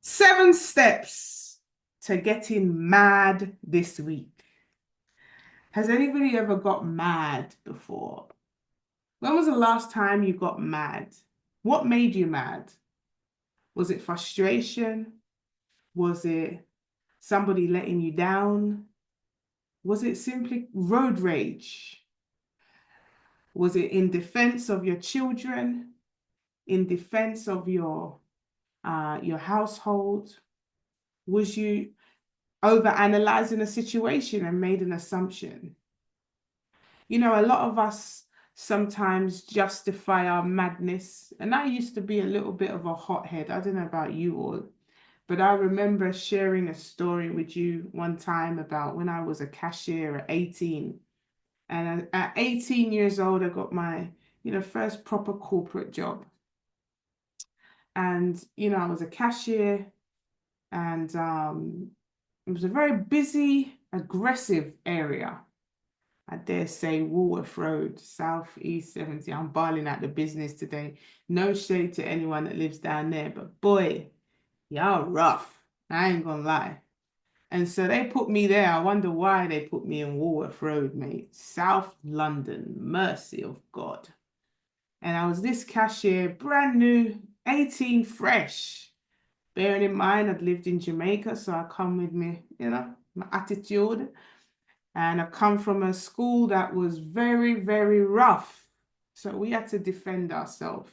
7 steps to getting mad this week. Has anybody ever got mad before? When was the last time you got mad? What made you mad? Was it frustration? Was it somebody letting you down? Was it simply road rage? Was it in defense of your children? In defense of your household? Was you over analyzing a situation and made an assumption? A lot of us sometimes justify our madness. And I used to be a little bit of a hothead. I don't know about you all, but I remember sharing a story with you one time about when I was a cashier at 18. And at 18 years old, I got my, first proper corporate job. And, I was a cashier and it was a very busy, aggressive area. I dare say Woolworth Road, South East 70. I'm barling out the business today. No shade to anyone that lives down there, but boy, y'all rough. I ain't gonna lie. And so they put me there. I wonder why they put me in Woolworth Road, mate. South London, mercy of God. And I was this cashier, brand new, 18 fresh. Bearing in mind, I'd lived in Jamaica, so I come with me, my attitude. And I come from a school that was very, very rough. So we had to defend ourselves.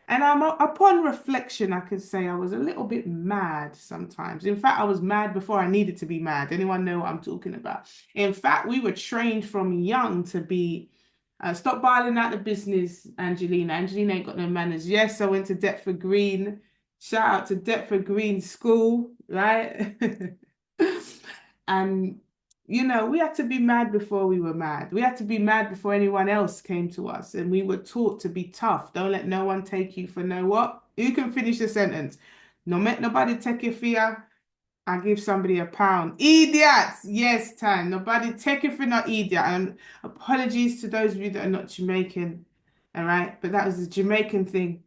And upon reflection, I could say I was a little bit mad sometimes. In fact, I was mad before I needed to be mad. Anyone know what I'm talking about? In fact, we were trained from young to be, stop biling out the business, Angelina. Angelina ain't got no manners. Yes, I went to Deptford Green. Shout out to Deptford Green School, right? And we had to be mad before we were mad. We had to be mad before anyone else came to us. And we were taught to be tough. Don't let no one take you for no what? Who can finish the sentence? No let nobody take you for you. I give somebody a pound. Idiots! Yes, Tan. Nobody take it for not idiot. And apologies to those of you that are not Jamaican. All right. But that was a Jamaican thing.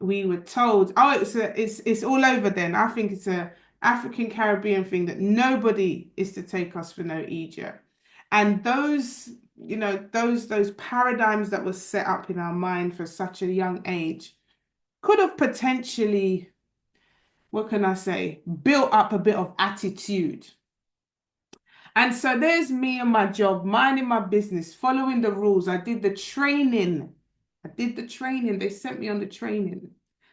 We were told, oh, it's all over then. I think it's a African Caribbean thing that nobody is to take us for no Egypt. And those paradigms that were set up in our mind for such a young age could have potentially, what can I say, built up a bit of attitude. And so there's me and my job, minding my business, following the rules. I did the training. They sent me on the training.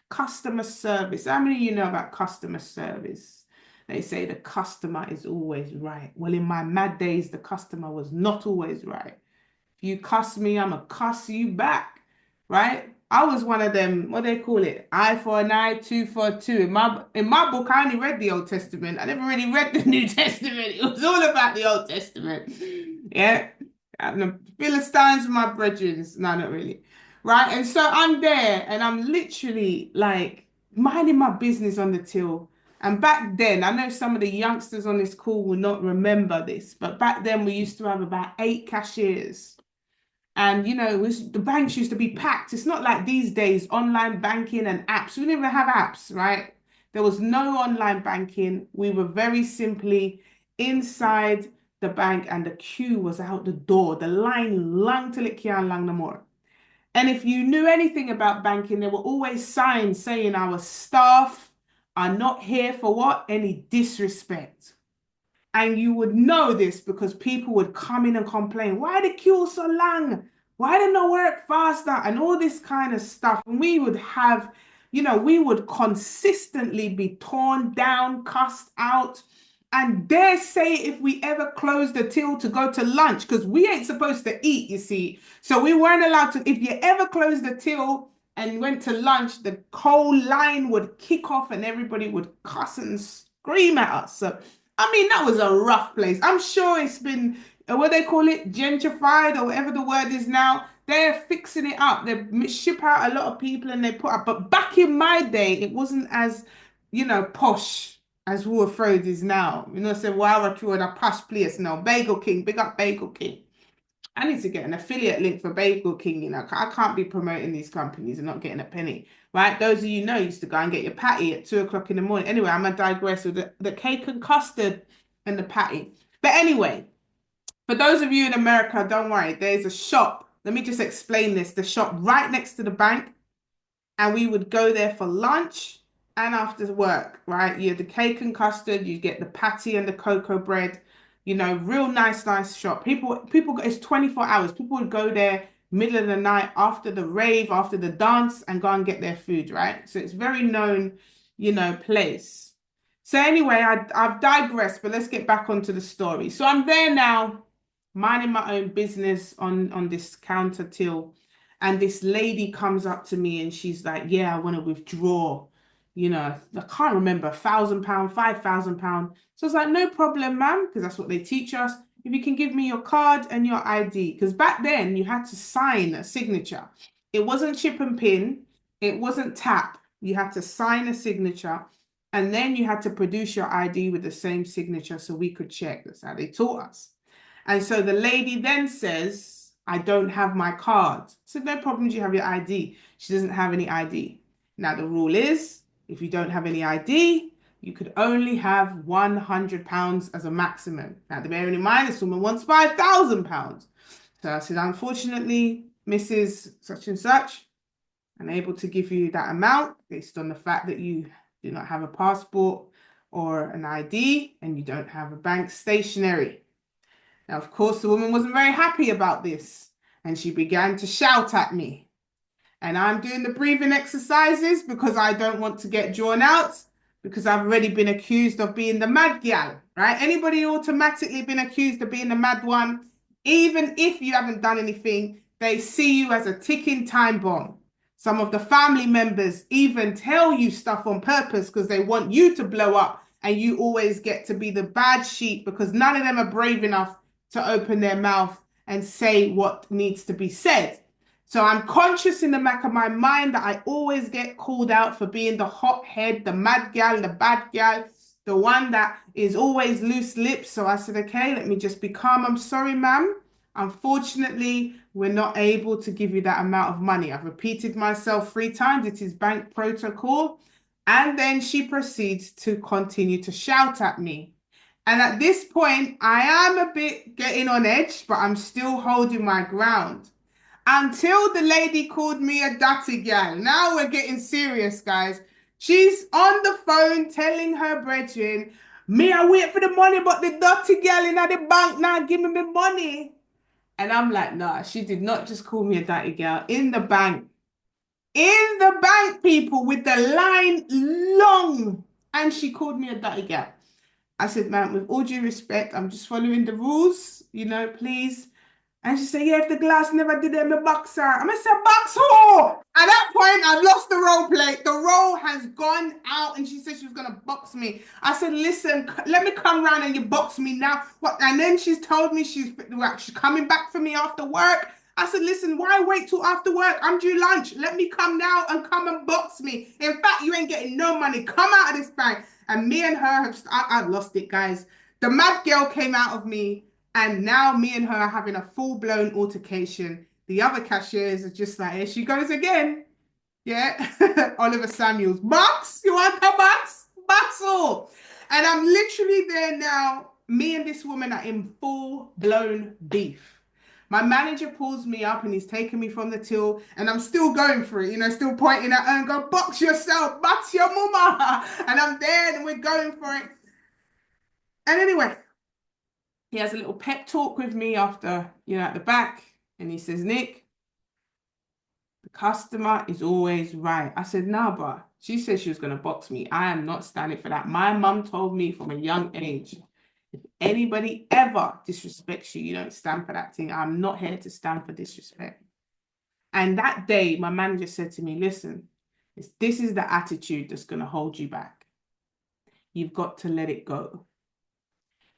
Customer service. How many of you know about customer service? They say the customer is always right. Well, in my mad days, the customer was not always right. If you cuss me, I'm going to cuss you back, right? I was one of them, what do they call it? Eye for an eye, tooth for a tooth. In my book, I only read the Old Testament. I never really read the New Testament. It was all about the Old Testament. Yeah. And the Philistines were my brethren. No, not really. Right. And so I'm there and I'm literally like minding my business on the till. And back then, I know some of the youngsters on this call will not remember this, but back then we used to have about 8 cashiers. And the banks used to be packed. It's not like these days, online banking and apps. We didn't even have apps, right? There was no online banking. We were very simply inside the bank and the queue was out the door. The line long till it can't long no more. And if you knew anything about banking, there were always signs saying our staff are not here for what? Any disrespect. And you would know this because people would come in and complain, why the queue so long? Why didn't it work faster? And all this kind of stuff. And we would have, we would consistently be torn down, cussed out, and dare say if we ever closed the till to go to lunch, because we ain't supposed to eat, you see. So we weren't allowed to, if you ever closed the till and went to lunch, the whole line would kick off and everybody would cuss and scream at us. So I mean, that was a rough place. I'm sure it's been, what they call it, gentrified or whatever the word is now. They're fixing it up. They ship out a lot of people and they put up. But back in my day, it wasn't as, posh as Woolworth Road is now. Say, wow, we're a posh place now. Bagel King, big up Bagel King. I need to get an affiliate link for Bagel King. You know, I can't be promoting these companies and not getting a penny, right? Those of you know used to go and get your patty at 2 o'clock in the morning. Anyway, I'm gonna digress with the cake and custard and the patty. But anyway, for those of you in America, don't worry. There's a shop. Let me just explain this. The shop right next to the bank, and we would go there for lunch and after work, right? You had the cake and custard, you get the patty and the cocoa bread, you know, real nice shop. People, it's 24 hours. People would go there middle of the night after the rave, after the dance, and go and get their food, right? So it's very known, you know, place. So anyway, I've digressed, but let's get back onto the story. So I'm there now, minding my own business on this counter till. And this lady comes up to me and she's like, yeah, I want to withdraw, you know, I can't remember, £1,000, £5,000. So I was like, no problem, ma'am, because that's what they teach us. If you can give me your card and your ID, because back then you had to sign a signature. It wasn't chip and pin, it wasn't tap. You had to sign a signature and then you had to produce your ID with the same signature so we could check. That's how they taught us. And so the lady then says, I don't have my card. I said, no problem, do you have your ID? She doesn't have any ID. Now, the rule is, if you don't have any ID, you could only have £100 as a maximum. Now, bearing in mind, this woman wants £5,000. So I said, unfortunately, Mrs. Such and such, unable to give you that amount based on the fact that you do not have a passport or an ID and you don't have a bank stationery. Now, of course, the woman wasn't very happy about this and she began to shout at me. And I'm doing the breathing exercises because I don't want to get drawn out because I've already been accused of being the mad gal, right? Anybody automatically been accused of being the mad one, even if you haven't done anything, they see you as a ticking time bomb. Some of the family members even tell you stuff on purpose because they want you to blow up and you always get to be the bad sheep because none of them are brave enough to open their mouth and say what needs to be said. So I'm conscious in the back of my mind that I always get called out for being the hothead, the mad gal, the bad gal, the one that is always loose lips. So I said, okay, let me just be calm. I'm sorry, ma'am. Unfortunately, we're not able to give you that amount of money. I've repeated myself 3 times. It is bank protocol. And then she proceeds to continue to shout at me. And at this point, I am a bit getting on edge, but I'm still holding my ground. Until the lady called me a dirty gal. Now we're getting serious, guys. She's on the phone telling her brethren, me, I wait for the money, but the dirty gal in the bank now giving me money. And I'm like, nah, she did not just call me a dirty gal. In the bank. In the bank, people, with the line long. And she called me a dirty gal. I said, ma'am, with all due respect, I'm just following the rules, you know, please. And she said, yeah, if the glass never did it, I'm a boxer. I'm a box who? At that point, I've lost the role play. The role has gone out and she said she was going to box me. I said, listen, let me come round and you box me now. What? And then she's told me she's coming back for me after work. I said, listen, why wait till after work? I'm due lunch. Let me come now and come and box me. In fact, you ain't getting no money. Come out of this bank. And me and her, I've lost it, guys. The mad girl came out of me. And now me and her are having a full-blown altercation. The other cashiers are just like, here she goes again. Yeah. Oliver Samuels. Box? You want a box? Box all. And I'm literally there now. Me and this woman are in full-blown beef. My manager pulls me up and he's taking me from the till and I'm still going for it, you know, still pointing at her and go, box yourself, box your mama. And I'm there and we're going for it. And anyway, he has a little pep talk with me after, you know, at the back. And he says, Nick, the customer is always right. I said, no, but she said she was going to box me. I am not standing for that. My mum told me from a young age, if anybody ever disrespects you, you don't stand for that thing. I'm not here to stand for disrespect. And that day, my manager said to me, listen, this is the attitude that's going to hold you back. You've got to let it go.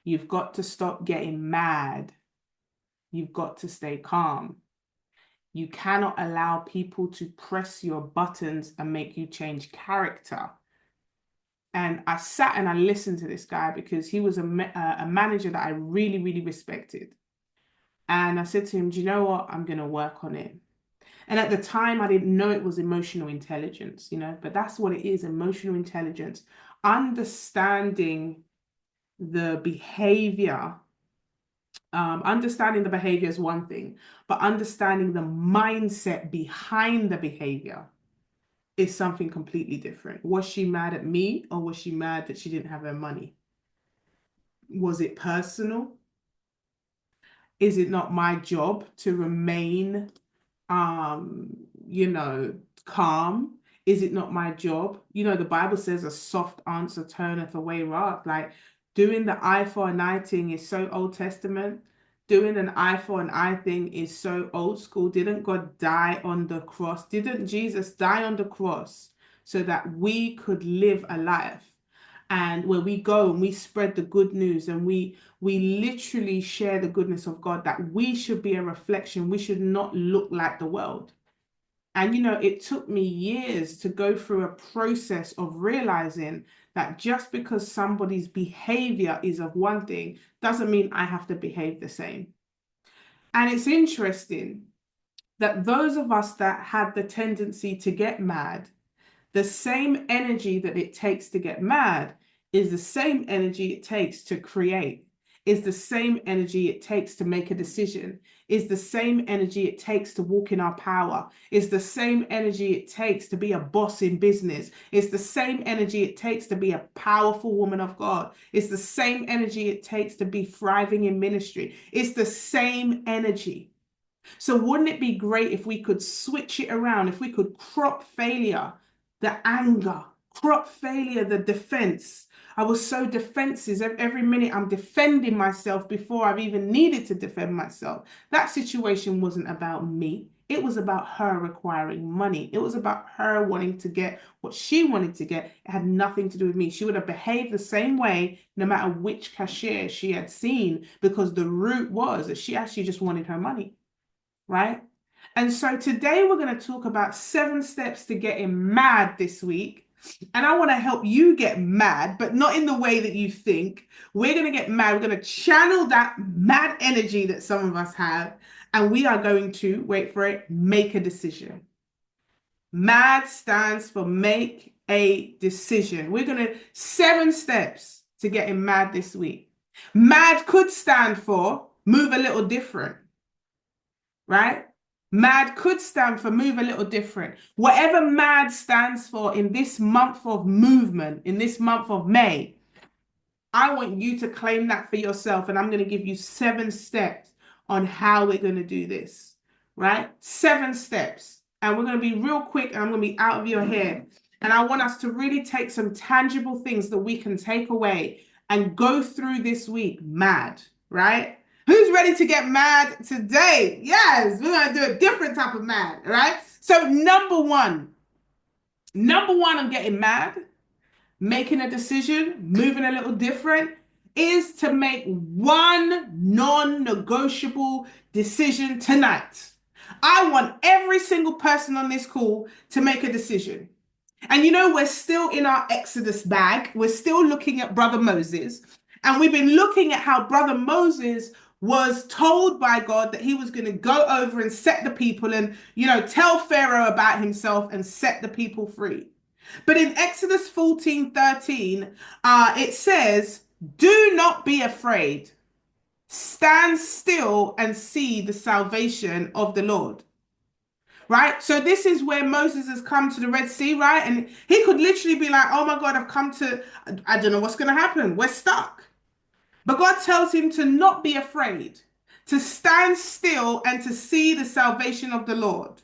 You've got to stop getting mad. You've got to stay calm. You cannot allow people to press your buttons and make you change character. And I sat and I listened to this guy because he was a manager that I really, really respected. And I said to him, do you know what? I'm going to work on it. And at the time, I didn't know it was emotional intelligence, but that's what it is, emotional intelligence. Understanding the behavior, understanding the behavior is one thing, but understanding the mindset behind the behavior is something completely different. Was she mad at me, or was she mad that she didn't have her money? Was it personal? Is it not my job to remain um, you know, calm? Is it not my job? The Bible says a soft answer turneth away wrath. Like, doing the eye for an eye thing is so Old Testament. Doing an eye for an eye thing is so old school. Didn't God die on the cross? Didn't Jesus die on the cross so that we could live a life? And where we go and we spread the good news, and we literally share the goodness of God, that we should be a reflection. We should not look like the world. And it took me years to go through a process of realizing that just because somebody's behavior is of one thing doesn't mean I have to behave the same. And it's interesting that those of us that had the tendency to get mad, the same energy that it takes to get mad is the same energy it takes to create, is the same energy it takes to make a decision, is the same energy it takes to walk in our power, is the same energy it takes to be a boss in business, it's the same energy it takes to be a powerful woman of God, it's the same energy it takes to be thriving in ministry, it's the same energy. So wouldn't it be great if we could switch it around, if we could crop failure, the anger, crop failure, the defense. I was so defensive. Every minute I'm defending myself before I've even needed to defend myself. That situation wasn't about me. It was about her requiring money. It was about her wanting to get what she wanted to get. It had nothing to do with me. She would have behaved the same way no matter which cashier she had seen, because the root was that she actually just wanted her money, right? And so today we're going to talk about 7 steps to getting mad this week. And I want to help you get mad, but not in the way that you think. We're going to get mad. We're going to channel that mad energy that some of us have. And we are going to, wait for it, make a decision. MAD stands for make a decision. We're going to 7 steps to getting mad this week. MAD could stand for move a little different, right? MAD could stand for move a little different. Whatever MAD stands for in this month of movement, in this month of May, I want you to claim that for yourself. And I'm going to give you 7 steps on how we're going to do this, right? 7 steps. And we're going to be real quick, and I'm going to be out of your hair. And I want us to really take some tangible things that we can take away and go through this week mad, right? Who's ready to get mad today? Yes, we're going to do a different type of mad, right? So number one on getting mad, making a decision, moving a little different, is to make one non-negotiable decision tonight. I want every single person on this call to make a decision. And we're still in our Exodus bag. We're still looking at Brother Moses. And we've been looking at how Brother Moses was told by God that he was going to go over and set the people and, tell Pharaoh about himself and set the people free. But in Exodus 14:13, it says, do not be afraid. Stand still and see the salvation of the Lord. Right? So this is where Moses has come to the Red Sea, right? And he could literally be like, oh my God, I've come to, I don't know what's going to happen. We're stuck. But God tells him to not be afraid, to stand still and to see the salvation of the Lord.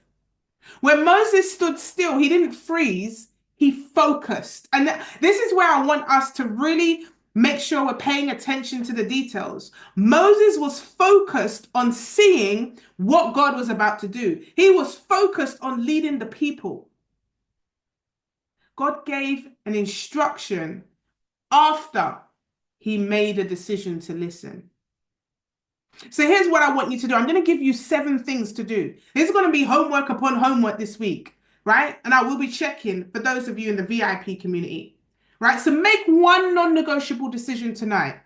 When Moses stood still, he didn't freeze, he focused. And this is where I want us to really make sure we're paying attention to the details. Moses was focused on seeing what God was about to do. He was focused on leading the people. God gave an instruction after he made a decision to listen. So here's what I want you to do. I'm going to give you 7 things to do. This is going to be homework upon homework this week, right? And I will be checking for those of you in the VIP community, right? So make one non-negotiable decision tonight.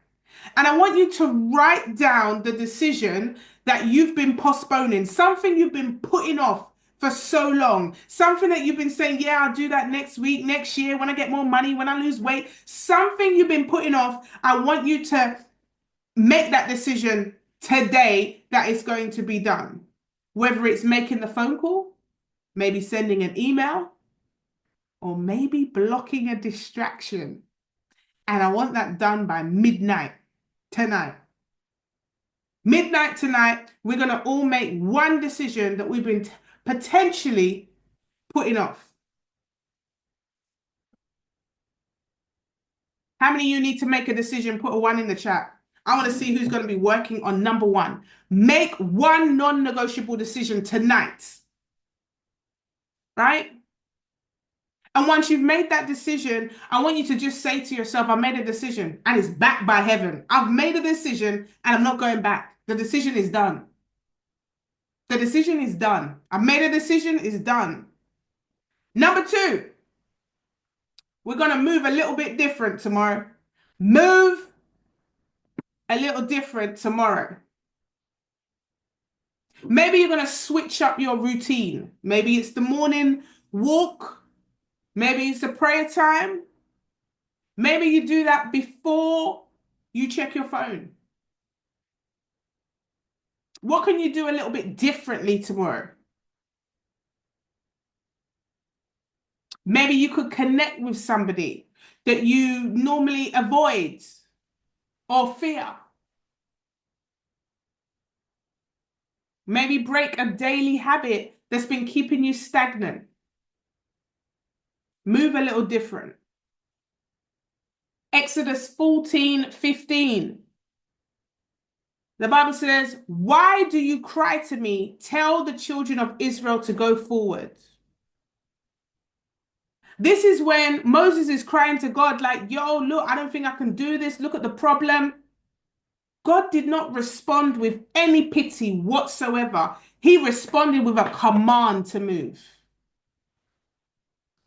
And I want you to write down the decision that you've been postponing, something you've been putting off for so long, something that you've been saying, yeah, I'll do that next week, next year, when I get more money, when I lose weight, something you've been putting off. I want you to make that decision today that it's going to be done. Whether it's making the phone call, maybe sending an email, or maybe blocking a distraction. And I want that done by midnight tonight. Midnight tonight, we're going to all make one decision that we've been potentially putting off. How many of you need to make a decision? Put a one in the chat. I want to see who's going to be working on number one. Make one non-negotiable decision tonight. Right? And once you've made that decision, I want you to just say to yourself, I made a decision and it's backed by heaven. I've made a decision and I'm not going back. The decision is done. The decision is done. I made a decision, it's done. Number two, we're going to move a little bit different tomorrow. Move a little different tomorrow. Maybe you're going to switch up your routine. Maybe it's the morning walk. Maybe it's the prayer time. Maybe you do that before you check your phone. What can you do a little bit differently tomorrow? Maybe you could connect with somebody that you normally avoid or fear. Maybe break a daily habit that's been keeping you stagnant. Move a little different. Exodus 14:15. The Bible says, why do you cry to me? Tell the children of Israel to go forward. This is when Moses is crying to God like, yo, look, I don't think I can do this. Look at the problem. God did not respond with any pity whatsoever. He responded with a command to move.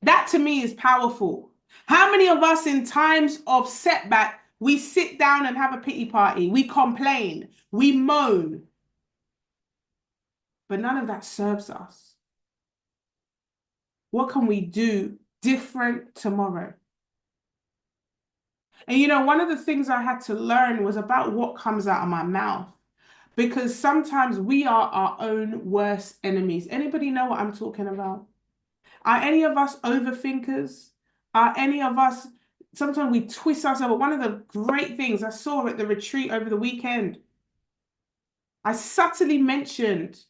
That to me is powerful. How many of us in times of setback, we sit down and have a pity party, we complain, we moan, but none of that serves us. What can we do different tomorrow? And you know, one of the things I had to learn was about what comes out of my mouth, because sometimes we are our own worst enemies. Anybody know what I'm talking about? Are any of us overthinkers? Are any of us, sometimes we twist ourselves. One of the great things I saw at the retreat over the weekend, I subtly mentioned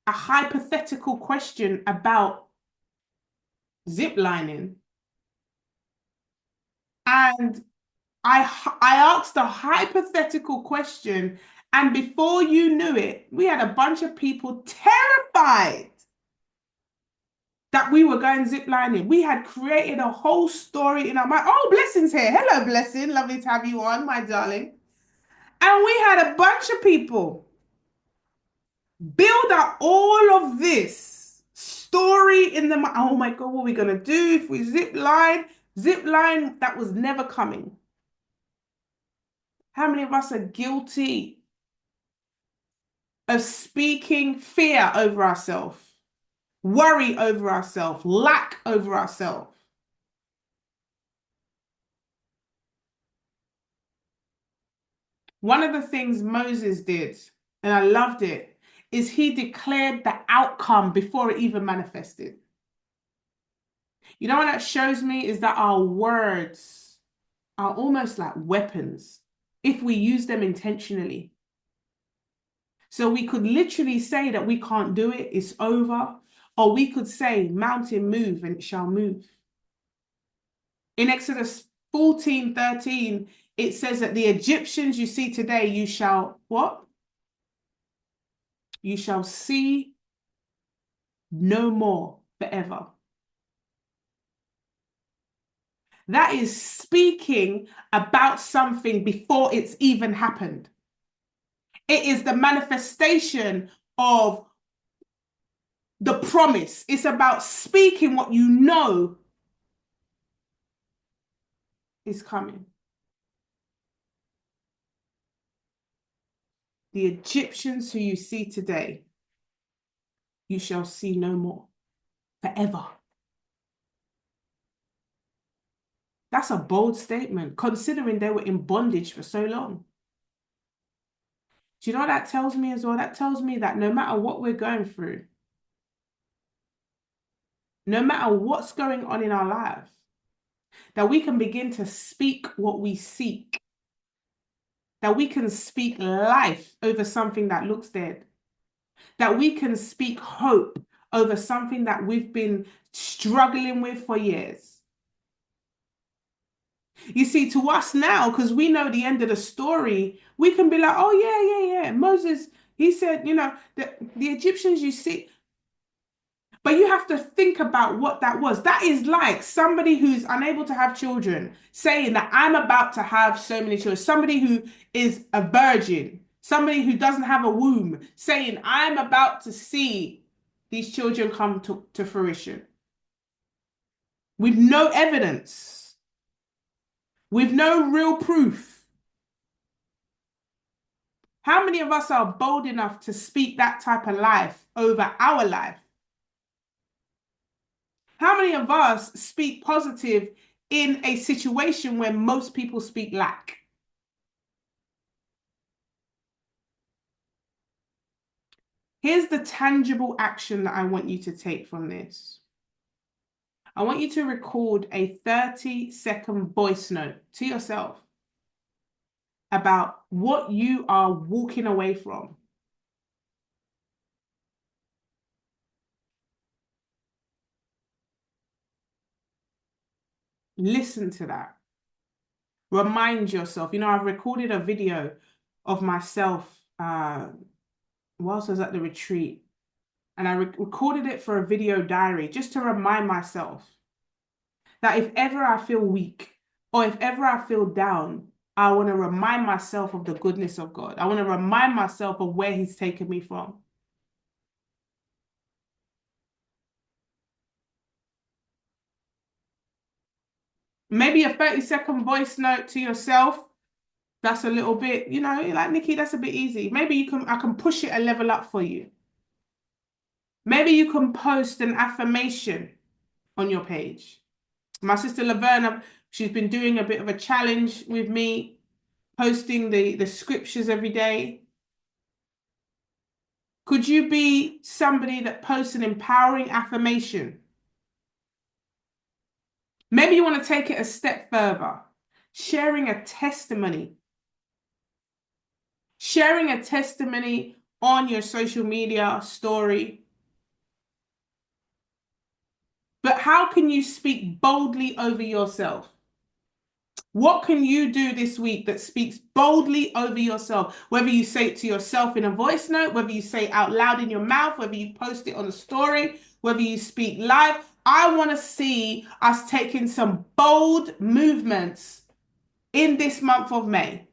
a hypothetical question about zip lining. And I asked a hypothetical question, and before you knew it, we had a bunch of people terrified that we were going zip lining. We had created a whole story in our mind. Oh, Blessing's here. Hello, Blessing. Lovely to have you on, my darling. And we had a bunch of people build up all of this story in the mind. Oh my God, what are we going to do if we zip line? Zip line that was never coming. How many of us are guilty of speaking fear over ourselves, worry over ourselves, lack over ourselves? One of the things Moses did, and I loved it, is he declared the outcome before it even manifested. You know what that shows me is that our words are almost like weapons if we use them intentionally. So we could literally say that we can't do it, it's over, or we could say, mountain move and it shall move. In Exodus 14:13, it says that the Egyptians you see today, you shall what? You shall see no more forever. That is speaking about something before it's even happened. It is the manifestation of the promise. It's about speaking what you know is coming. the Egyptians who you see today, you shall see no more forever. That's a bold statement, considering they were in bondage for so long. Do you know what that tells me as well? That tells me that no matter what we're going through, no matter what's going on in our lives, that we can begin to speak what we seek, that we can speak life over something that looks dead, that we can speak hope over something that we've been struggling with for years. You see, to us now, because we know the end of the story, we can be like, oh, yeah. Moses, he said, you know, the Egyptians you see. But you have to think about what that was. That is like somebody who's unable to have children saying that I'm about to have so many children. Somebody who is a virgin, somebody who doesn't have a womb, saying I'm about to see these children come to fruition. With no evidence, with no real proof. How many of us are bold enough to speak that type of life over our life? How many of us speak positive in a situation where most people speak lack? Here's the tangible action that I want you to take from this. I want you to record a 30-second voice note to yourself about what you are walking away from. Listen to that. Remind yourself. You know, I've recorded a video of myself whilst I was at the retreat. And I recorded it for a video diary just to remind myself that if ever I feel weak or if ever I feel down, I want to remind myself of the goodness of God. I want to remind myself of where He's taken me from. Maybe a 30-second voice note to yourself. That's a little bit, you know, like, Nikki, that's a bit easy. Maybe I can push it a level up for you. Maybe you can post an affirmation on your page. My sister Laverna, she's been doing a bit of a challenge with me, posting the scriptures every day. Could you be somebody that posts an empowering affirmation? Maybe you want to take it a step further, sharing a testimony. Sharing a testimony on your social media story. But how can you speak boldly over yourself? What can you do this week that speaks boldly over yourself? Whether you say it to yourself in a voice note, whether you say it out loud in your mouth, whether you post it on a story, whether you speak live. I want to see us taking some bold movements in this month of May.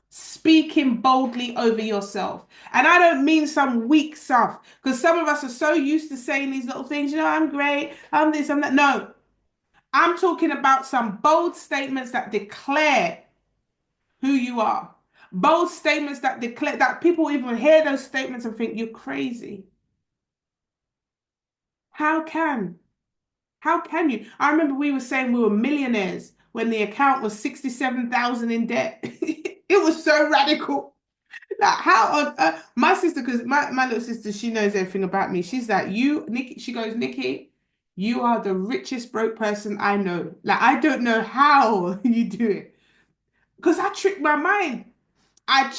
Speaking boldly over yourself. And I don't mean some weak stuff, because some of us are so used to saying these little things, you know, I'm great, I'm this, I'm that. No, I'm talking about some bold statements that declare who you are. Bold statements that declare that people even hear those statements and think you're crazy. How can you? I remember we were saying we were millionaires when the account was 67,000 in debt. It was so radical. Like, how on my sister, because my little sister, she knows everything about me. She's like, Nikki, she goes, Nikki, you are the richest broke person I know. Like, I don't know how you do it. Because I tricked my mind. I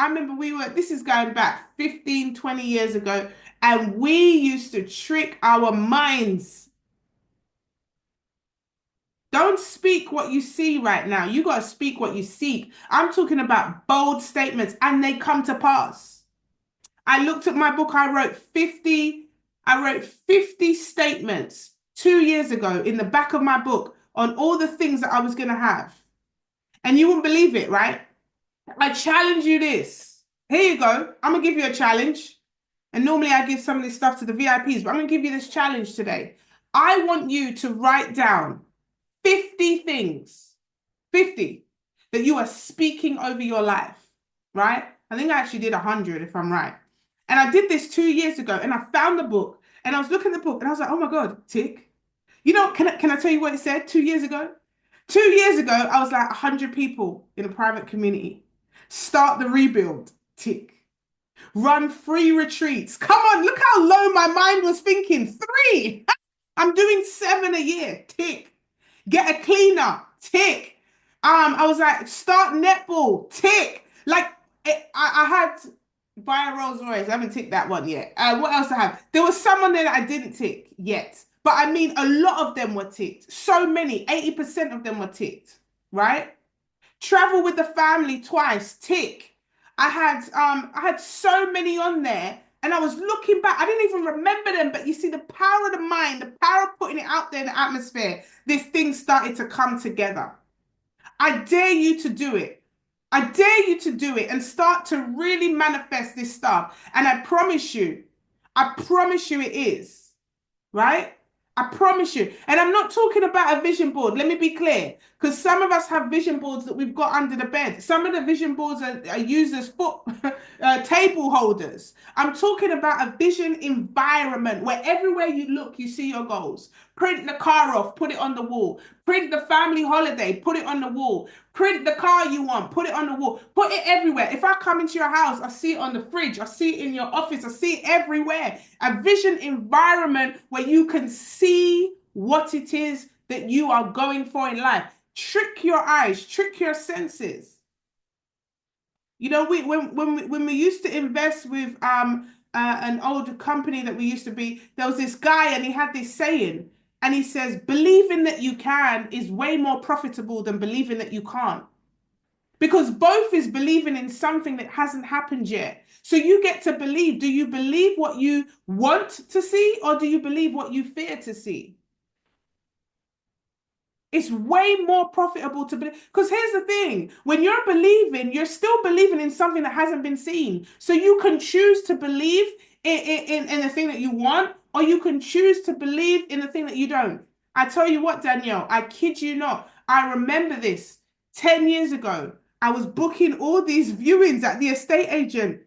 remember this is going back 15, 20 years ago, and we used to trick our minds. Don't speak what you see right now. You got to speak what you seek. I'm talking about bold statements, and they come to pass. I looked at my book. I wrote 50 statements 2 years ago in the back of my book on all the things that I was going to have. And you wouldn't believe it, right? I challenge you this. Here you go. I'm going to give you a challenge. And normally I give some of this stuff to the VIPs, but I'm going to give you this challenge today. I want you to write down 50 things, 50, that you are speaking over your life. right? I think I actually did 100 if I'm right. And I did this 2 years ago and I found the book and I was looking at the book and I was like, oh my God, tick. You know, can I tell you what it said 2 years ago? 2 years ago, I was like 100 people in a private community. Start the rebuild, tick. Run 3 retreats. Come on, look how low my mind was thinking. 3. I'm doing 7 a year, tick. Get a cleaner, tick. I was like, start netball, tick. Like I had buy a Rolls Royce. I haven't ticked that one yet. What else I have? There was someone there that I didn't tick yet. But I mean, a lot of them were ticked. So many, 80% of them were ticked, right? Travel with the family twice, tick. I had so many on there, and I was looking back. I didn't even remember them, but you see the power of the mind, the power of putting it out there in the atmosphere. This thing started to come together. I dare you to do it. I dare you to do it and start to really manifest this stuff. And I promise you it is, right? I promise you. And I'm not talking about a vision board. Let me be clear. Because some of us have vision boards that we've got under the bed. Some of the vision boards are used as foot table holders. I'm talking about a vision environment where everywhere you look, you see your goals. Print the car off, put it on the wall. Print the family holiday, put it on the wall. Print the car you want, put it on the wall. Put it everywhere. If I come into your house, I see it on the fridge, I see it in your office, I see it everywhere. A vision environment where you can see what it is that you are going for in life. Trick your eyes, trick your senses. You know, when we used to invest with an old company that we used to be, there was this guy and he had this saying, and he says, believing that you can is way more profitable than believing that you can't. Because both is believing in something that hasn't happened yet. So you get to believe. Do you believe what you want to see, or do you believe what you fear to see? It's way more profitable to believe. Because here's the thing, when you're believing, you're still believing in something that hasn't been seen. So you can choose to believe in the thing that you want, or you can choose to believe in the thing that you don't. I tell you what, Danielle, I kid you not. I remember this 10 years ago. I was booking all these viewings at the estate agent.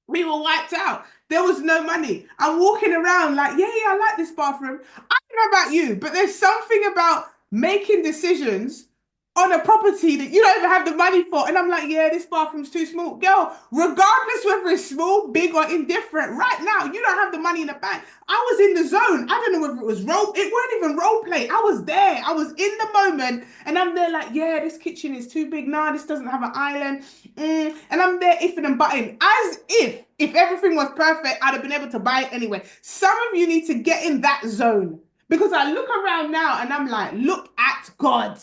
We were wiped out. There was no money. I'm walking around like, yeah, I like this bathroom. I don't know about you, but there's something about making decisions on a property that you don't even have the money for. And I'm like, yeah, this bathroom's too small. Girl, regardless whether it's small, big, or indifferent, right now, you don't have the money in the bank. I was in the zone. I don't know whether it was it weren't even role play. I was there. I was in the moment. And I'm there like, yeah, this kitchen is too big. Nah, this doesn't have an island. And I'm there ifing and butting as if everything was perfect, I'd have been able to buy it anyway. Some of you need to get in that zone because I look around now and I'm like, look at God.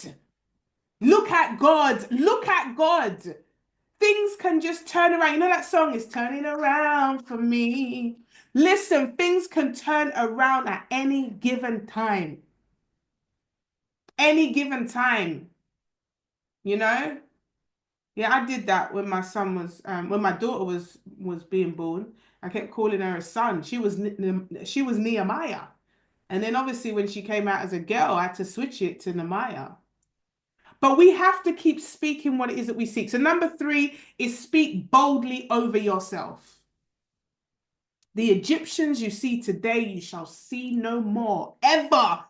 Look at God. Look at God. Things can just turn around. You know that song is turning around for me. Listen, things can turn around at any given time. Any given time. You know? Yeah, I did that when my son was when my daughter was being born. I kept calling her a son. She was Nehemiah. And then obviously when she came out as a girl, I had to switch it to Nehemiah. But we have to keep speaking what it is that we seek. So number 3 is speak boldly over yourself. The Egyptians you see today, you shall see no more, ever.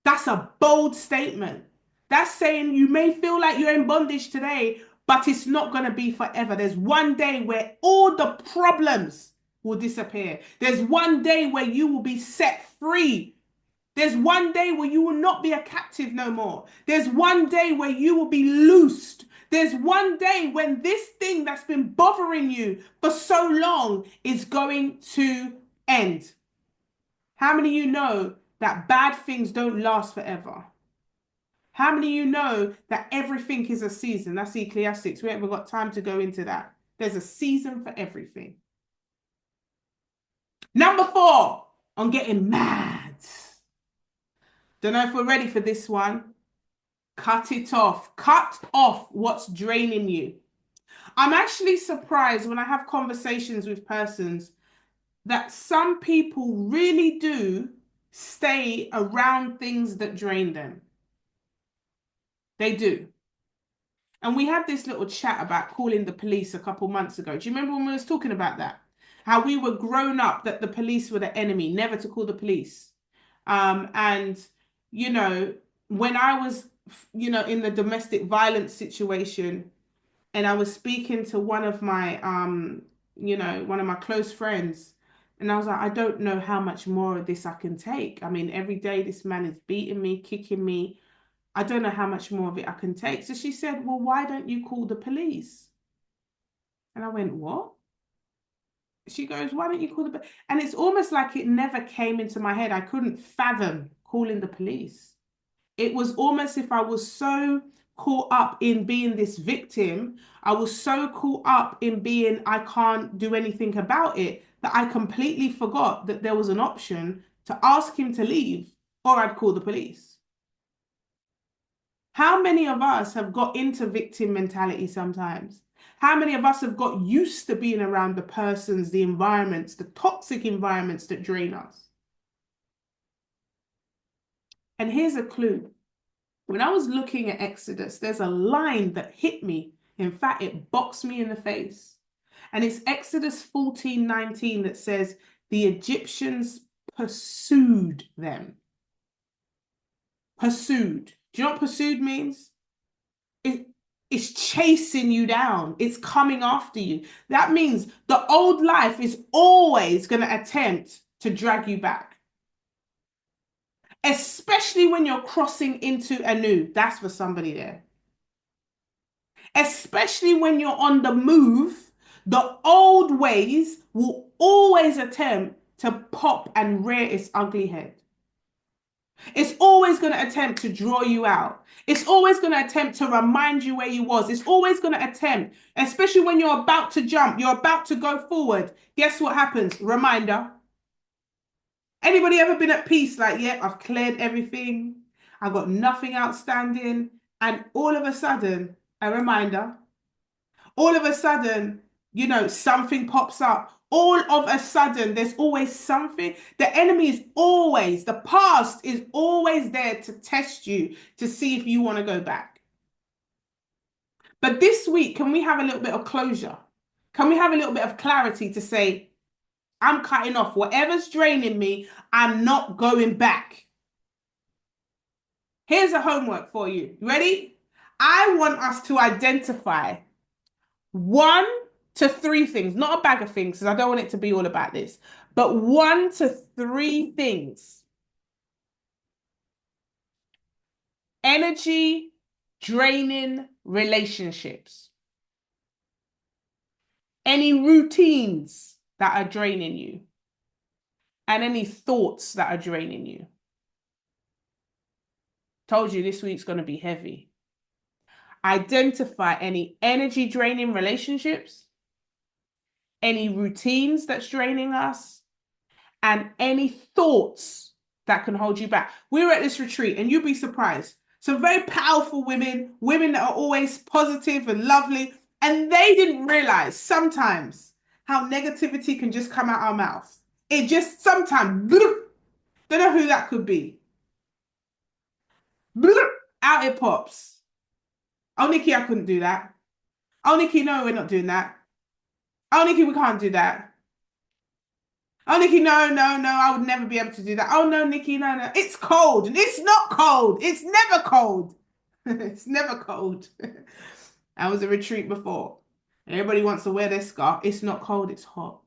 That's a bold statement. That's saying you may feel like you're in bondage today, but it's not going to be forever. There's one day where all the problems will disappear. There's one day where you will be set free. There's one day where you will not be a captive no more. There's one day where you will be loosed. There's one day when this thing that's been bothering you for so long is going to end. How many of you know that bad things don't last forever? How many of you know that everything is a season? That's Ecclesiastes. We haven't got time to go into that. There's a season for everything. Number 4, on getting mad. Don't know if we're ready for this one. Cut it off. Cut off what's draining you. I'm actually surprised when I have conversations with persons that some people really do stay around things that drain them. They do. And we had this little chat about calling the police a couple months ago. Do you remember when we was talking about that? How we were grown up that the police were the enemy, never to call the police. And, you know, when I was, in the domestic violence situation, and I was speaking to one of my, one of my close friends, and I was like, I don't know how much more of this I can take. I mean, every day this man is beating me, kicking me. I don't know how much more of it I can take. So she said, well, why don't you call the police? And I went, what? She goes, why don't you call the police? And it's almost like it never came into my head. I couldn't fathom calling the police. It was almost if I was so caught up in being this victim, I was so caught up in being, I can't do anything about it, that I completely forgot that there was an option to ask him to leave or I'd call the police. How many of us have got into victim mentality sometimes? How many of us have got used to being around the persons, the environments, the toxic environments that drain us? And here's a clue. When I was looking at Exodus, there's a line that hit me. In fact, it boxed me in the face. And it's Exodus 14:19 that says, the Egyptians pursued them. Pursued. Do you know what pursued means? It's chasing you down. It's coming after you. That means the old life is always going to attempt to drag you back. Especially when you're crossing into a new. That's for somebody there. Especially when you're on the move, the old ways will always attempt to pop and rear its ugly head. It's always going to attempt to draw you out. It's always going to attempt to remind you where you was. It's always going to attempt, especially when you're about to jump, you're about to go forward. Guess what happens? Reminder. Anybody ever been at peace? Like, yeah, I've cleared everything. I've got nothing outstanding. And all of a sudden, a reminder. All of a sudden, something pops up. All of a sudden, there's always something. The enemy is always, the past is always there to test you to see if you want to go back. But this week, can we have a little bit of closure? Can we have a little bit of clarity to say, I'm cutting off whatever's draining me, I'm not going back. Here's a homework for you. Ready? I want us to identify 1 to 3 things, not a bag of things, because I don't want it to be all about this, but 1 to 3 things. Energy draining relationships. Any routines that are draining you. And any thoughts that are draining you. Told you this week's going to be heavy. Identify any energy draining relationships, any routines that's draining us, and any thoughts that can hold you back. We were at this retreat and you'd be surprised. Some very powerful women that are always positive and lovely, and they didn't realize sometimes how negativity can just come out our mouth. It just sometimes, don't know who that could be. Out it pops. Oh, Nikki, I couldn't do that. Oh, Nikki, no, we're not doing that. Oh, Nikki, we can't do that. Oh, Nikki, no, I would never be able to do that. Oh, no, Nikki, no. It's cold. And it's not cold. It's never cold. It's never cold. I was at a retreat before. And everybody wants to wear their scarf. It's not cold, it's hot.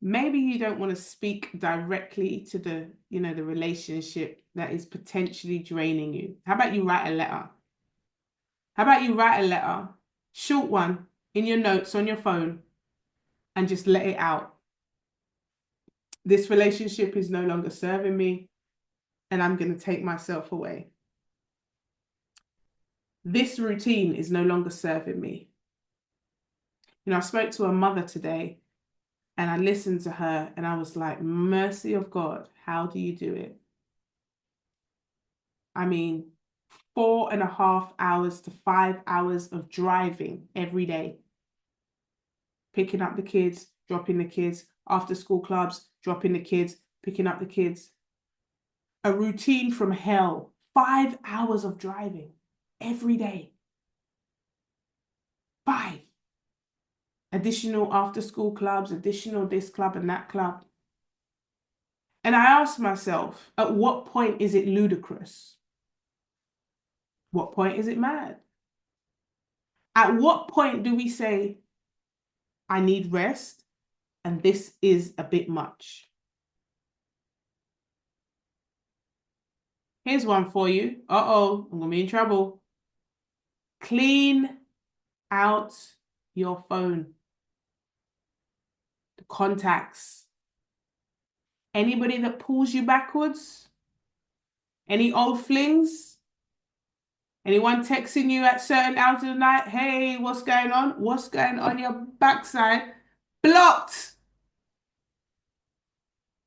Maybe you don't want to speak directly to the relationship that is potentially draining you. How about you write a letter? How about you write a letter, short one, in your notes on your phone, and just let it out. This relationship is no longer serving me, and I'm going to take myself away. This routine is no longer serving me. I spoke to a mother today, and I listened to her, and I was like, mercy of God, how do you do it? I mean, 4.5 hours to 5 hours of driving every day. Picking up the kids, dropping the kids, after school clubs, dropping the kids, picking up the kids. A routine from hell. 5 hours of driving every day. 5. Additional after school clubs, additional this club and that club. And I asked myself, at what point is it ludicrous? What point is it mad? At what point do we say, I need rest and this is a bit much? Here's one for you. Uh-oh, I'm going to be in trouble. Clean out your phone. The contacts. Anybody that pulls you backwards? Any old flings? Anyone texting you at certain hours of the night? Hey, what's going on? What's going on your backside? Blocked.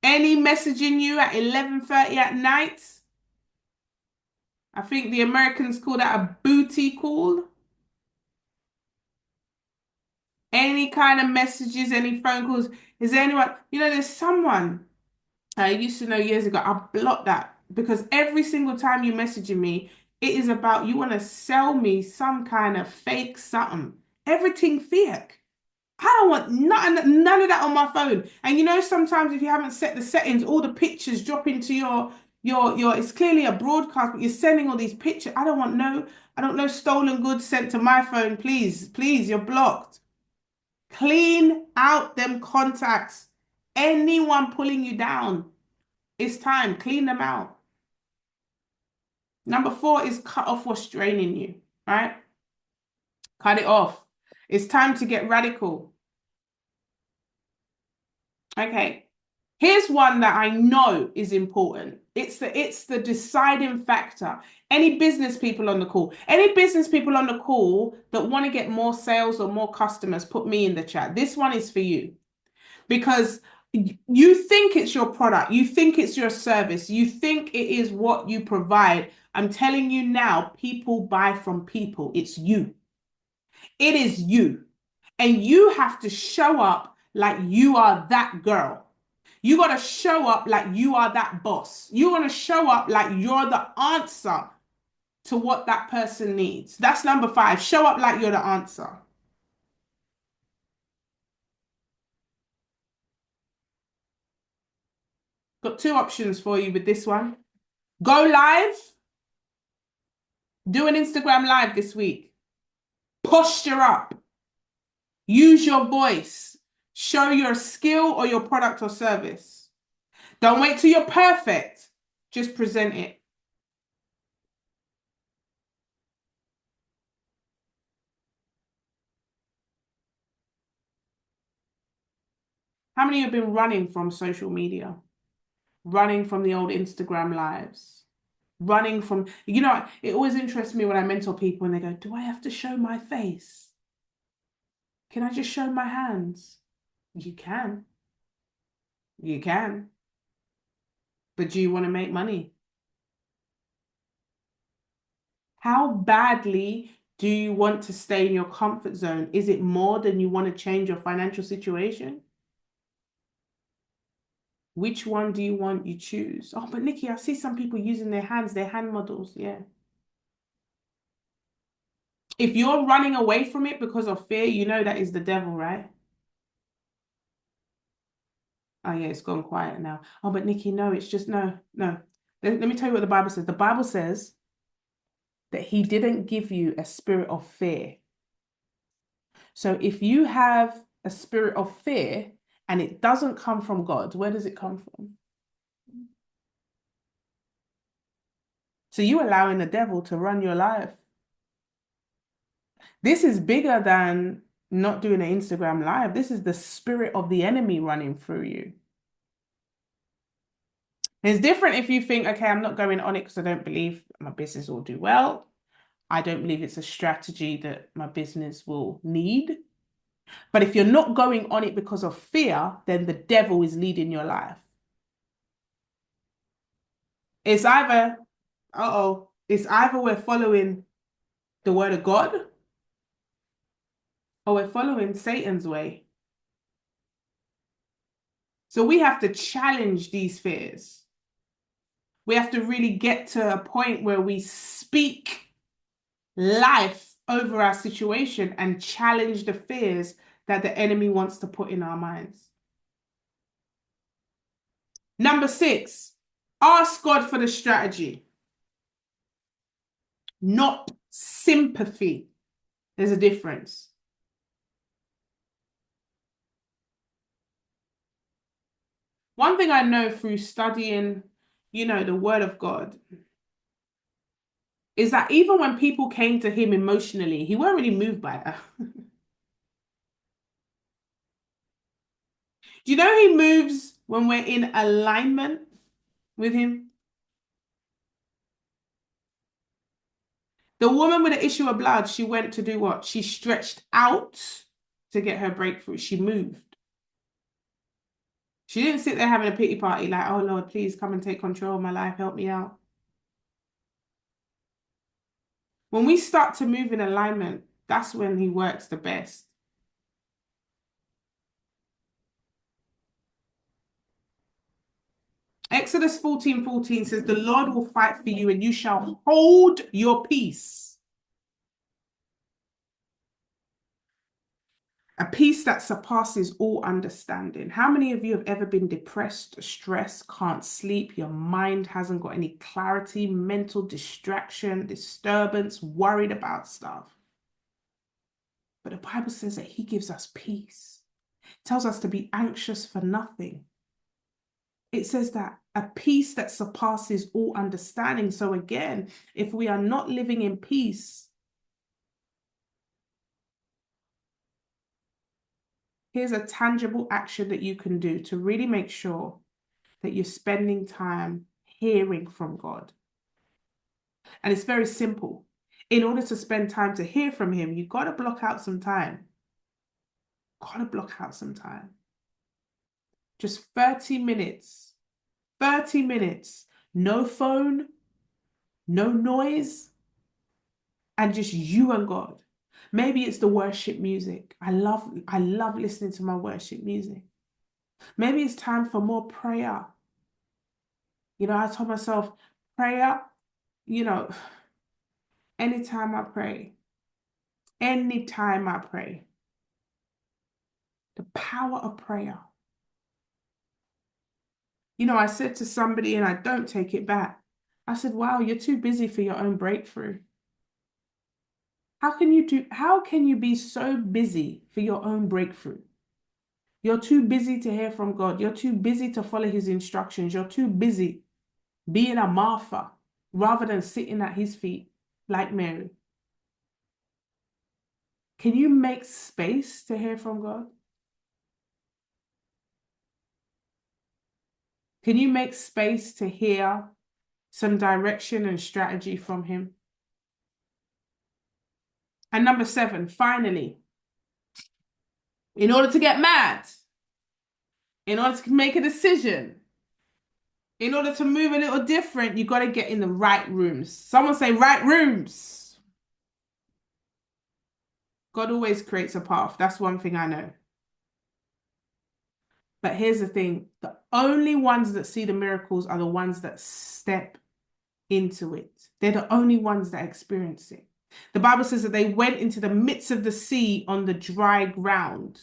Any messaging you at 11:30 at night? I think the Americans call that a booty call. Any kind of messages, any phone calls. Is there anyone? There's someone I used to know years ago. I blocked that because every single time you messaging me, it is about you want to sell me some kind of fake something. Everything fake. I don't want none of that on my phone. And sometimes if you haven't set the settings, all the pictures drop into your it's clearly a broadcast, but you're sending all these pictures. I don't know stolen goods sent to my phone. Please, you're blocked. Clean out them contacts. Anyone pulling you down, it's time. Clean them out. Number 4 is cut off what's draining you, right? Cut it off. It's time to get radical. Okay. Here's one that I know is important. It's the deciding factor. Any business people on the call? Any business people on the call that want to get more sales or more customers, put me in the chat. This one is for you. Because you think it's your product, you think it's your service, you think it is what you provide. I'm telling you now, people buy from people. It's you. It is you. And you have to show up like you are that girl. You got to show up like you are that boss. You want to show up like you're the answer to what that person needs. That's number 5. Show up like you're the answer. Got 2 options for you with this one. Go live. Do an Instagram live this week. Posture up. Use your voice. Show your skill or your product or service. Don't wait till you're perfect. Just present it. How many have been running from social media? Running from the old Instagram lives? Running from, it always interests me when I mentor people and they go, do I have to show my face? Can I just show my hands? You can. You can. But do you want to make money? How badly do you want to stay in your comfort zone? Is it more than you want to change your financial situation? Which one do you want? You choose. Oh, but Nikki, I see some people using their hands, their hand models. Yeah. If you're running away from it because of fear, you know that is the devil, right? Oh, yeah, it's gone quiet now. Oh, but Nikki, no, it's just no. Let me tell you what the Bible says. The Bible says that he didn't give you a spirit of fear. So if you have a spirit of fear and it doesn't come from God, where does it come from? So you're allowing the devil to run your life. This is bigger than not doing an Instagram live. This is the spirit of the enemy running through you. It's different if you think, okay, I'm not going on it because I don't believe my business will do well. I don't believe it's a strategy that my business will need. But if you're not going on it because of fear, then the devil is leading your life. It's either, it's either we're following the word of God or we're following Satan's way. So we have to challenge these fears. We have to really get to a point where we speak life over our situation and challenge the fears that the enemy wants to put in our minds. Number 6, ask God for the strategy, not sympathy. There's a difference. One thing I know through studying, the Word of God, is that even when people came to him emotionally, he weren't really moved by that. Do you know he moves when we're in alignment with him? The woman with the issue of blood, she went to do what? She stretched out to get her breakthrough. She moved. She didn't sit there having a pity party like, oh Lord, please come and take control of my life. Help me out. When we start to move in alignment, that's when he works the best. Exodus 14:14 says, the Lord will fight for you and you shall hold your peace. A peace that surpasses all understanding. How many of you have ever been depressed, stressed, can't sleep, your mind hasn't got any clarity, mental distraction, disturbance, worried about stuff? But the Bible says that he gives us peace. It tells us to be anxious for nothing. It says that a peace that surpasses all understanding. So again, if we are not living in peace, here's a tangible action that you can do to really make sure that you're spending time hearing from God. And it's very simple. In order to spend time to hear from him, you've got to block out some time. Got to block out some time. Just 30 minutes. 30 minutes. No phone, no noise, and just you and God. Maybe it's the worship music. I love listening to my worship music. Maybe it's time for more prayer. I told myself, prayer, anytime I pray, the power of prayer. I said to somebody, and I don't take it back, I said, wow, you're too busy for your own breakthrough. How can you be so busy for your own breakthrough? You're too busy to hear from God. You're too busy to follow his instructions. You're too busy being a Martha rather than sitting at his feet like Mary. Can you make space to hear from God? Can you make space to hear some direction and strategy from him? And number 7, finally, in order to get mad, in order to make a decision, in order to move a little different, you got to get in the right rooms. Someone say right rooms. God always creates a path. That's one thing I know. But here's the thing. The only ones that see the miracles are the ones that step into it. They're the only ones that experience it. The Bible says that they went into the midst of the sea on the dry ground.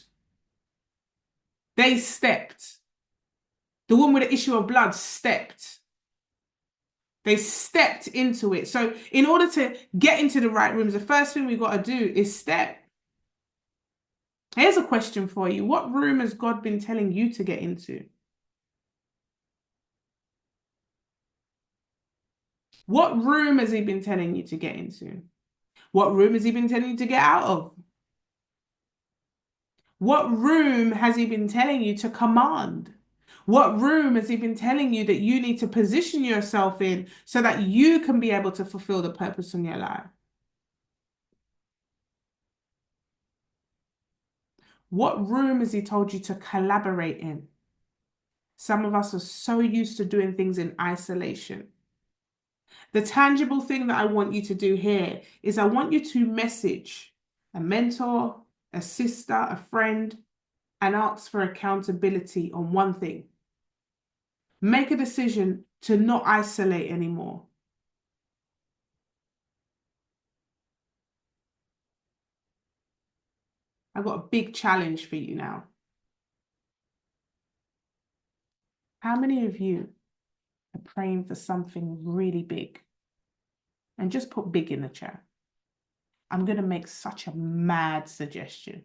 They stepped. The woman with the issue of blood stepped. They stepped into it. So in order to get into the right rooms, the first thing we've got to do is step. Here's a question for you. What room has God been telling you to get into? What room has he been telling you to get into? What room has he been telling you to get out of? What room has he been telling you to command? What room has he been telling you that you need to position yourself in so that you can be able to fulfill the purpose in your life? What room has he told you to collaborate in? Some of us are so used to doing things in isolation. The tangible thing that I want you to do here is I want you to message a mentor, a sister, a friend, and ask for accountability on one thing. Make a decision to not isolate anymore. I've got a big challenge for you now. How many of you are praying for something really big? And just put big in the chat. I'm going to make such a mad suggestion.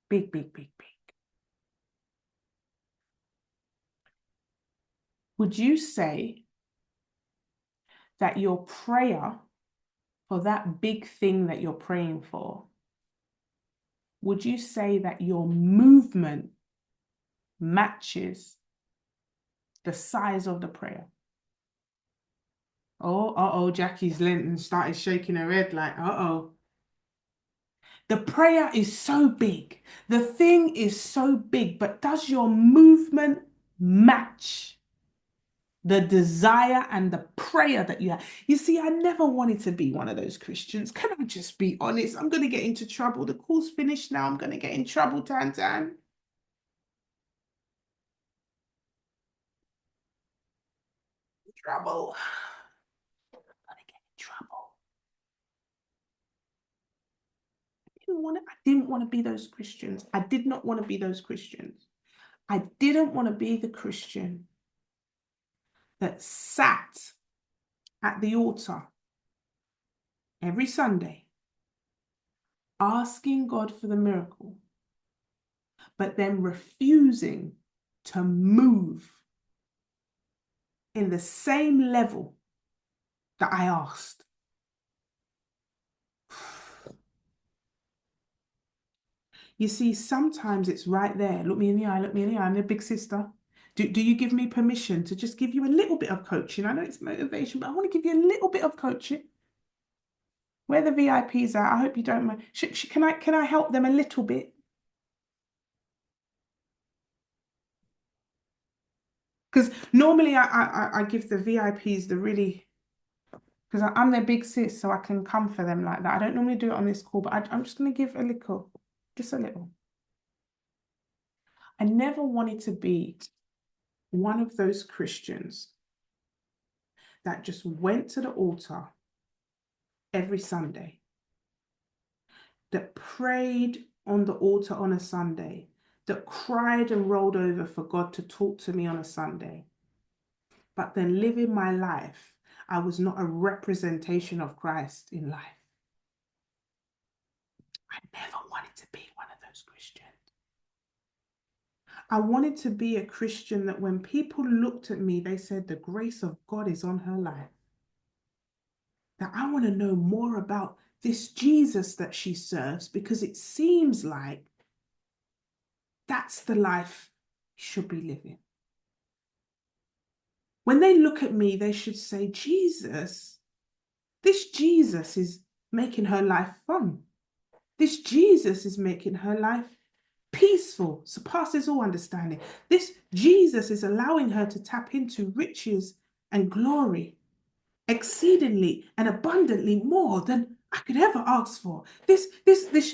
Big, big, big, big. Would you say that your prayer for that big thing that you're praying for, would you say that your movement matches the size of the prayer? Oh, Jackie's leant and started shaking her head like, uh-oh. The prayer is so big. The thing is so big, but does your movement match the desire and the prayer that you have? You see, I never wanted to be one of those Christians. Can I just be honest? I'm going to get into trouble. The call's finished now. I'm going to get in trouble, Tan Tan. Trouble. I'm going to get in trouble. I didn't want to be those Christians. I did not want to be those Christians. I didn't want to be the Christian that sat at the altar every Sunday asking God for the miracle, but then refusing to move in the same level that I asked. You see, sometimes it's right there. Look me in the eye, look me in the eye. I'm your big sister. Do you give me permission to just give you a little bit of coaching? I know it's motivation, but I want to give you a little bit of coaching. Where the VIPs are, I hope you don't mind. Can I help them a little bit? Because normally I give the VIPs the really, because I'm their big sis, so I can come for them like that. I don't normally do it on this call, but I'm just going to give a little, just a little. I never wanted to be one of those Christians that just went to the altar every Sunday, that prayed on the altar on a Sunday, that cried and rolled over for God to talk to me on a Sunday. But then living my life, I was not a representation of Christ in life. I never wanted to be one of those Christians. I wanted to be a Christian that when people looked at me, they said, the grace of God is on her life. That I want to know more about this Jesus that she serves, because it seems like that's the life she should be living. When they look at me, they should say, Jesus, this Jesus is making her life fun. This Jesus is making her life peaceful, surpasses all understanding. This Jesus is allowing her to tap into riches and glory exceedingly and abundantly more than I could ever ask for. This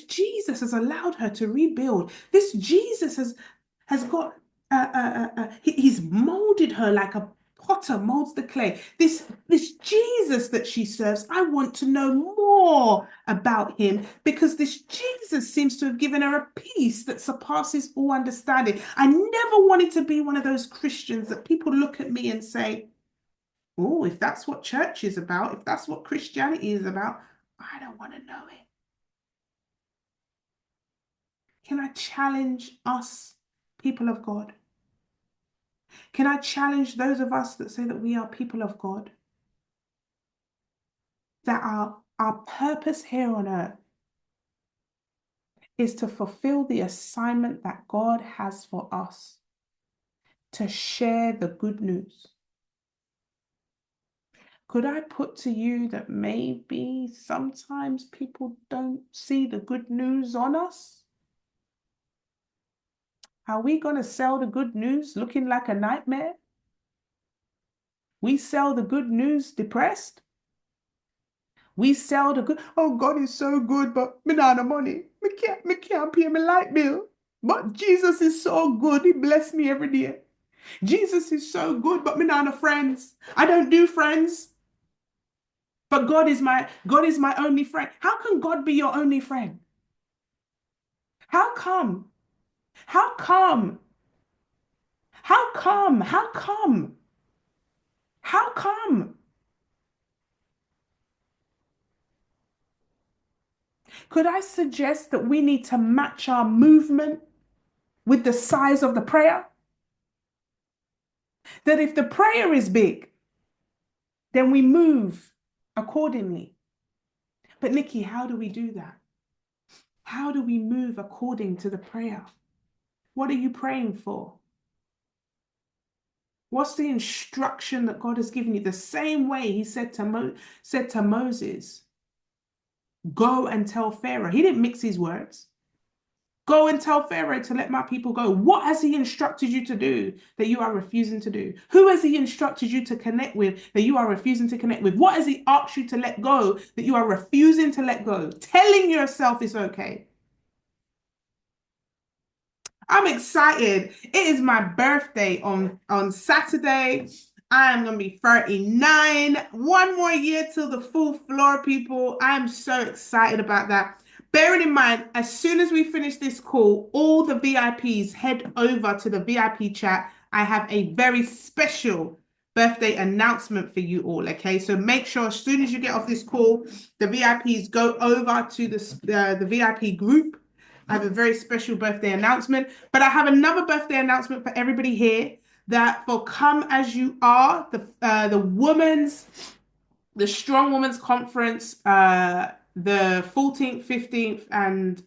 Jesus has allowed her to rebuild. This Jesus has got he's molded her like a potter molds the clay. This Jesus that she serves, I want to know more about him, because this Jesus seems to have given her a peace that surpasses all understanding. I never wanted to be one of those Christians that people look at me and say, oh, if that's what church is about, if that's what Christianity is about, I don't want to know it. Can I challenge us, people of God? Can I challenge those of us that say that we are people of God? That our purpose here on earth is to fulfill the assignment that God has for us, to share the good news. Could I put to you that maybe sometimes people don't see the good news on us? Are we going to sell the good news looking like a nightmare? We sell the good news depressed? We sell the good. Oh, God is so good, but me not the money. Me can't pay my light bill. But Jesus is so good. He bless me every day. Jesus is so good, but me not no friends. I don't do friends. But God is my only friend. How can God be your only friend? How come? How come? How come? How come? How come? Could I suggest that we need to match our movement with the size of the prayer? That if the prayer is big, then we move accordingly. But Nikki, how do we do that? How do we move according to the prayer? What are you praying for? What's the instruction that God has given you? The same way he said to Moses, go and tell Pharaoh. He didn't mix his words. Go and tell Pharaoh to let my people go. What has he instructed you to do that you are refusing to do? Who has he instructed you to connect with that you are refusing to connect with? What has he asked you to let go that you are refusing to let go? Telling yourself it's okay. I'm excited. It is my birthday on Saturday. I am going to be 39. One more year till the full floor, people. I am so excited about that. Bearing in mind, as soon as we finish this call, all the VIPs head over to the VIP chat. I have a very special birthday announcement for you all. Okay, so make sure as soon as you get off this call, the VIPs go over to the VIP group. I have a very special birthday announcement, but I have another birthday announcement for everybody here that for Come As You Are, the Strong Women's Conference, the 14th, 15th, and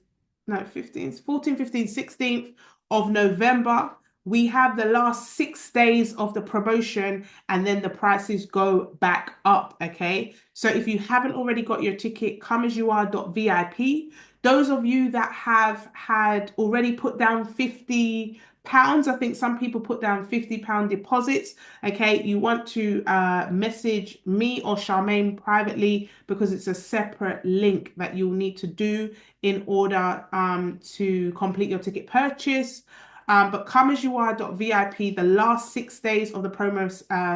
no, 15th, 14th, 15th, 16th of November. We have the last 6 days of the promotion, and then the prices go back up. Okay. So if you haven't already got your ticket, comeasyouare.vip. Those of you that have had already put down £50, I think some people put down £50 deposits. Okay, you want to message me or Charmaine privately because it's a separate link that you'll need to do in order to complete your ticket purchase. But comeasyouare.vip, the last 6 days of the promo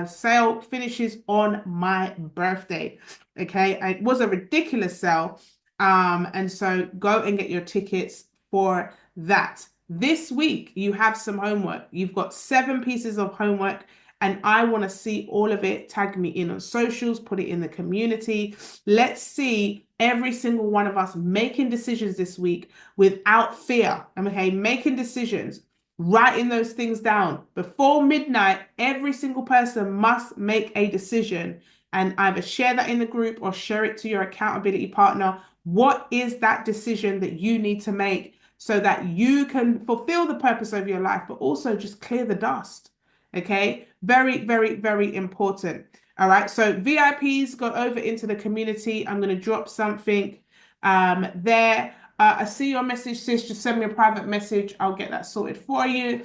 sale finishes on my birthday. Okay, it was a ridiculous sale. And so go and get your tickets for that. This week, you have some homework. You've got 7 pieces of homework, and I want to see all of it. Tag me in on socials, put it in the community. Let's see every single one of us making decisions this week without fear. Okay, making decisions, writing those things down. Before midnight, every single person must make a decision and either share that in the group or share it to your accountability partner. What is that decision that you need to make so that you can fulfill the purpose of your life, but also just clear the dust? Okay, very, very, very important. All right, so VIPs go over into the community. I'm going to drop something there. I see your message, sis. Just send me a private message. I'll get that sorted for you.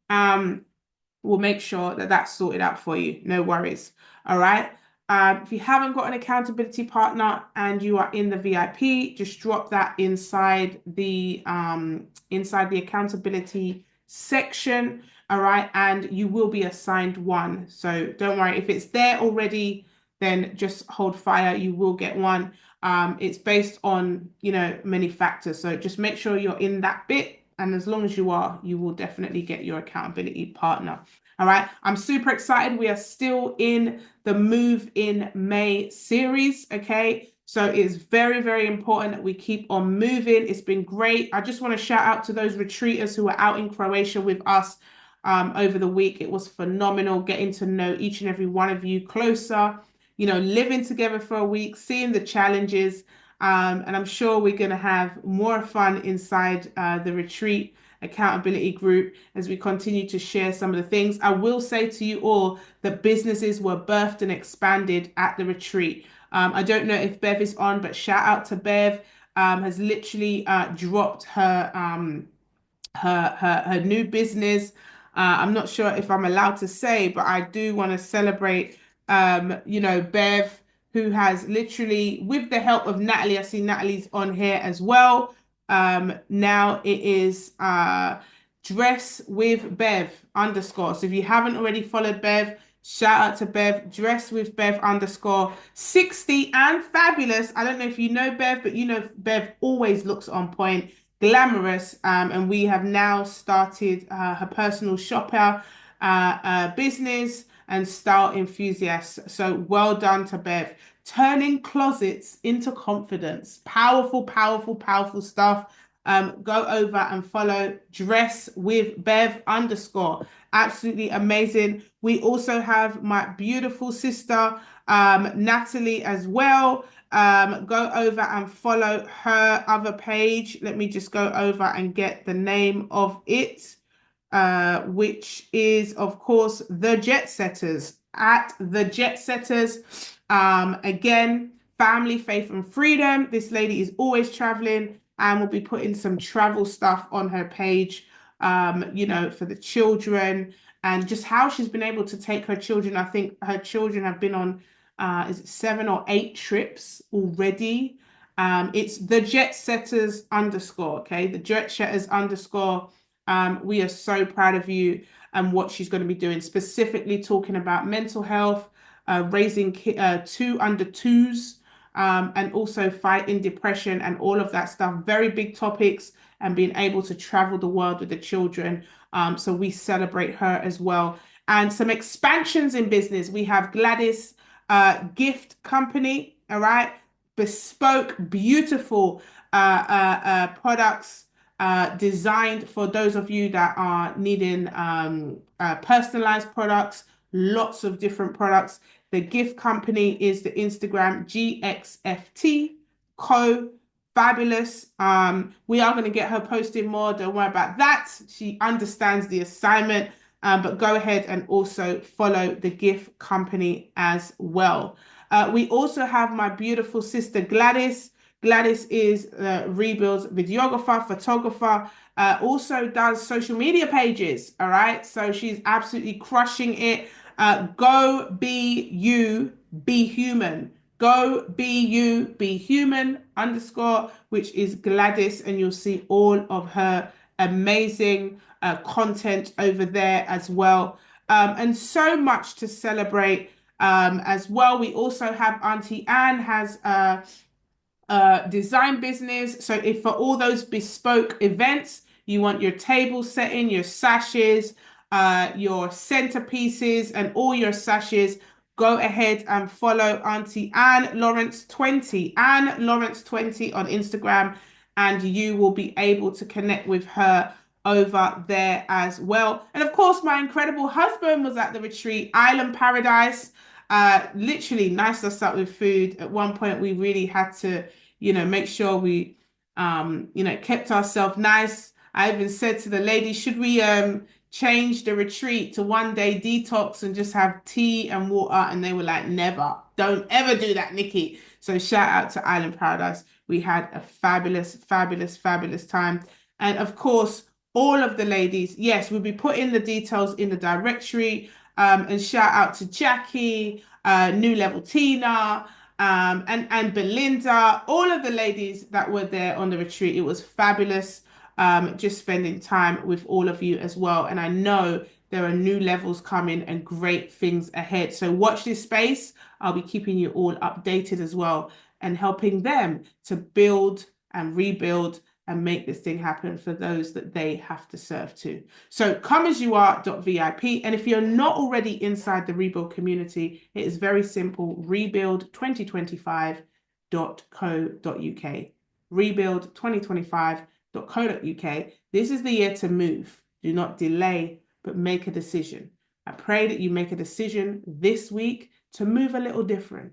We'll make sure that that's sorted out for you. No worries. All right. If you haven't got an accountability partner and you are in the VIP, just drop that inside the accountability section. All right, and you will be assigned one. So don't worry. If it's there already, then just hold fire. You will get one. It's based on, many factors. So just make sure you're in that bit. And as long as you are, you will definitely get your accountability partner. All right. I'm super excited. We are still in the Move in May series. Okay. So it's very, very important that we keep on moving. It's been great. I just want to shout out to those retreaters who were out in Croatia with us over the week. It was phenomenal getting to know each and every one of you closer, living together for a week, seeing the challenges. And I'm sure we're going to have more fun inside the retreat accountability group as we continue to share some of the things. I will say to you all that businesses were birthed and expanded at the retreat. I don't know if Bev is on, but shout out to Bev. Has literally dropped her new business. I'm not sure if I'm allowed to say, but I do want to celebrate, Bev who has literally, with the help of Natalie, I see Natalie's on here as well. Now it is Dress with Bev underscore. So if you haven't already followed Bev, shout out to Bev, Dress with Bev underscore 60 and fabulous. I don't know if you know Bev, but you know Bev always looks on point, glamorous. And we have now started her personal shopper business and style enthusiasts. So well done to Bev. Turning closets into confidence. Powerful, powerful, powerful stuff. Go over and follow Dress with Bev underscore. Absolutely amazing. We also have my beautiful sister, Natalie, as well. Go over and follow her other page. Let me just go over and get the name of it, which is, of course, The Jet Setters, at The Jet Setters. Again, family, faith, and freedom. This lady is always traveling and will be putting some travel stuff on her page, for the children and just how she's been able to take her children. I think her children have been on, is it 7 or 8 trips already? It's The Jet Setters underscore, okay? The Jet Setters underscore. We are so proud of you and what she's going to be doing, specifically talking about mental health, raising 2 under 2s, and also fighting depression and all of that stuff. Very big topics, and being able to travel the world with the children. So we celebrate her as well. And some expansions in business. We have Gladys Gift Company, all right? Bespoke, beautiful products designed for those of you that are needing personalized products, lots of different products. The gift company is the Instagram GXFT Co. Fabulous. We are going to get her posting more. Don't worry about that. She understands the assignment. But go ahead and also follow the gift company as well. We also have my beautiful sister Gladys. Gladys is Rebuild's videographer, photographer, also does social media pages. All right. So she's absolutely crushing it. Go be you, be human. Go be you, be human underscore, which is Gladys. And you'll see all of her amazing content over there as well. And so much to celebrate as well. We also have Auntie Anne has design business. So if for all those bespoke events, you want your table setting, your sashes, your centerpieces, and all your sashes, go ahead and follow Auntie Anne Lawrence 20, Anne Lawrence 20 on Instagram, and you will be able to connect with her over there as well. And of course, my incredible husband was at the retreat, Island Paradise. Literally knifed us up with food. At one point, we really had to, make sure we, kept ourselves nice. I even said to the ladies, should we change the retreat to 1 day detox and just have tea and water? And they were like, never. Don't ever do that, Nikki. So shout out to Island Paradise. We had a fabulous, fabulous, fabulous time. And of course, all of the ladies, yes, we'll be putting the details in the directory. And shout out to Jackie, New Level Tina, and Belinda, all of the ladies that were there on the retreat. It was fabulous, just spending time with all of you as well. And I know there are new levels coming and great things ahead. So watch this space. I'll be keeping you all updated as well and helping them to build and rebuild and make this thing happen for those that they have to serve to. So come as you are.vip. And if you're not already inside the Rebuild community, it is very simple, rebuild2025.co.uk. Rebuild2025.co.uk. This is the year to move. Do not delay, but make a decision. I pray that you make a decision this week to move a little different.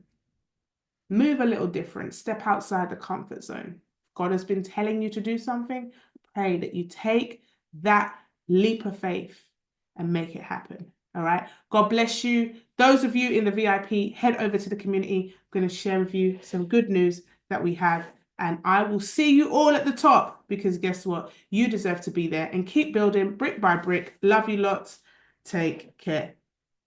Move a little different. Step outside the comfort zone. God has been telling you to do something, pray that you take that leap of faith and make it happen. All right. God bless you. Those of you in the VIP, head over to the community. I'm going to share with you some good news that we have. And I will see you all at the top, because guess what? You deserve to be there, and keep building brick by brick. Love you lots. Take care.